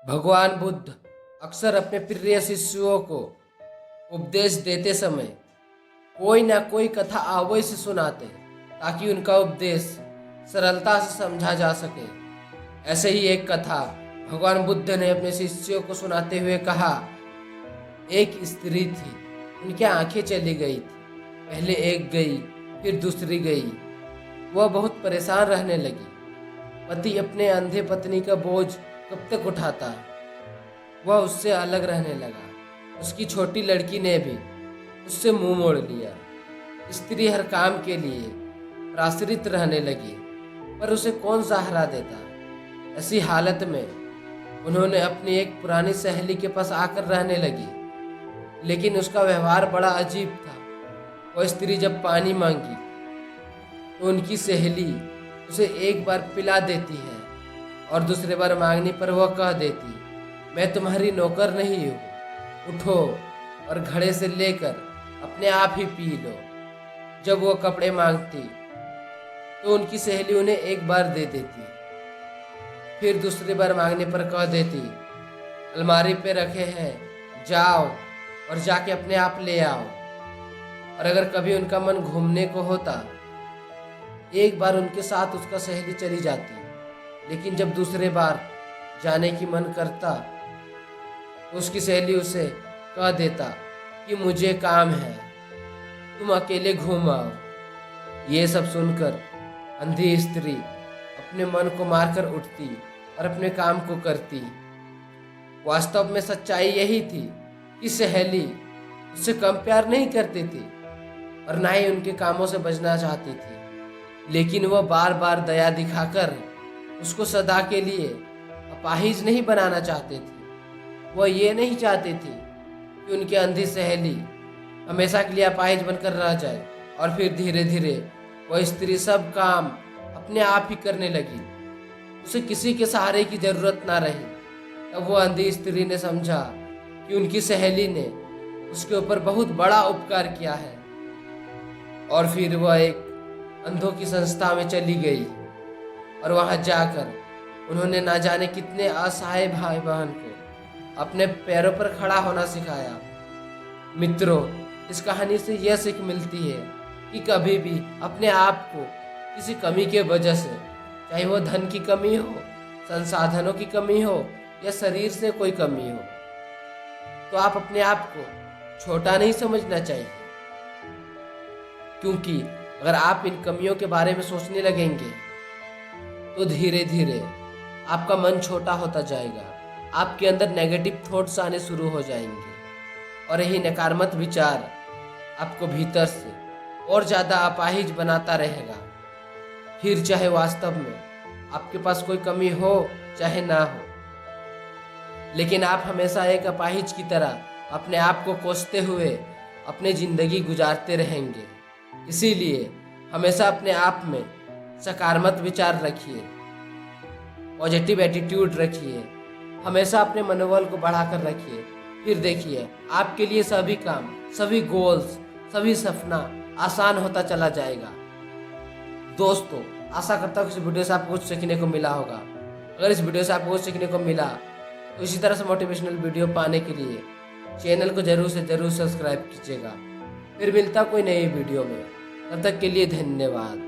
भगवान बुद्ध अक्सर अपने प्रिय शिष्यों को उपदेश देते समय कोई ना कोई कथा अवश्य सुनाते ताकि उनका उपदेश सरलता से समझा जा सके। ऐसे ही एक कथा भगवान बुद्ध ने अपने शिष्यों को सुनाते हुए कहा। एक स्त्री थी, उनकी आंखें चली गई थी। पहले एक गई, फिर दूसरी गई। वह बहुत परेशान रहने लगी। पति अपने अंधे पत्नी का बोझ कब तक उठाता। वह उससे अलग रहने लगा। उसकी छोटी लड़की ने भी उससे मुंह मोड़ लिया। स्त्री हर काम के लिए प्राश्रित रहने लगी, पर उसे कौन सहारा देता। ऐसी हालत में उन्होंने अपनी एक पुरानी सहेली के पास आकर रहने लगी, लेकिन उसका व्यवहार बड़ा अजीब था। वह स्त्री जब पानी मांगी तो उनकी सहेली उसे एक बार पिला देती है और दूसरे बार मांगने पर वह कह देती, मैं तुम्हारी नौकर नहीं हूँ, उठो और घड़े से लेकर अपने आप ही पी लो। जब वो कपड़े मांगती तो उनकी सहेली उन्हें एक बार दे देती, फिर दूसरी बार मांगने पर कह देती, अलमारी पे रखे हैं, जाओ और जाके अपने आप ले आओ। और अगर कभी उनका मन घूमने को होता, एक बार उनके साथ उसका सहेली चली जाती, लेकिन जब दूसरे बार जाने की मन करता तो उसकी सहेली उसे कह देता कि मुझे काम है, तुम अकेले घूम आओ। ये सब सुनकर अंधी स्त्री अपने मन को मारकर उठती और अपने काम को करती। वास्तव में सच्चाई यही थी कि सहेली उससे कम प्यार नहीं करती थी और ना ही उनके कामों से बचना चाहती थी, लेकिन वह बार बार दया दिखाकर उसको सदा के लिए अपाहिज नहीं बनाना चाहते थे। वह ये नहीं चाहते थे कि उनकी अंधी सहेली हमेशा के लिए अपाहिज बनकर रह जाए। और फिर धीरे धीरे वह स्त्री सब काम अपने आप ही करने लगी, उसे किसी के सहारे की जरूरत ना रही। तब वह अंधी स्त्री ने समझा कि उनकी सहेली ने उसके ऊपर बहुत बड़ा उपकार किया है, और फिर वह एक अंधों की संस्था में चली गई और वहां जाकर उन्होंने ना जाने कितने असहाय भाई बहन को अपने पैरों पर खड़ा होना सिखाया। मित्रों, इस कहानी से यह सीख मिलती है कि कभी भी अपने आप को किसी कमी के वजह से, चाहे वो धन की कमी हो, संसाधनों की कमी हो या शरीर से कोई कमी हो, तो आप अपने आप को छोटा नहीं समझना चाहिए, क्योंकि अगर आप इन कमियों के बारे में सोचने लगेंगे तो धीरे धीरे आपका मन छोटा होता जाएगा। आपके अंदर नेगेटिव थॉट्स आने शुरू हो जाएंगे और यही नकारात्मक विचार आपको भीतर से और ज़्यादा अपाहिज बनाता रहेगा। फिर चाहे वास्तव में आपके पास कोई कमी हो चाहे ना हो, लेकिन आप हमेशा एक अपाहिज की तरह अपने आप को कोसते हुए अपनी ज़िंदगी गुजारते रहेंगे। इसीलिए हमेशा अपने आप में सकारात्मक विचार रखिए, पॉजिटिव एटीट्यूड रखिए, हमेशा अपने मनोबल को बढ़ाकर रखिए। फिर देखिए आपके लिए सभी काम, सभी गोल्स, सभी सपना आसान होता चला जाएगा। दोस्तों, आशा करता हूँ इस वीडियो से आपको कुछ सीखने को मिला होगा। अगर इस वीडियो से आपको कुछ सीखने को मिला तो इसी तरह से मोटिवेशनल वीडियो पाने के लिए चैनल को जरूर से जरूर सब्सक्राइब कीजिएगा। फिर मिलता कोई नई वीडियो में, तब तक के लिए धन्यवाद।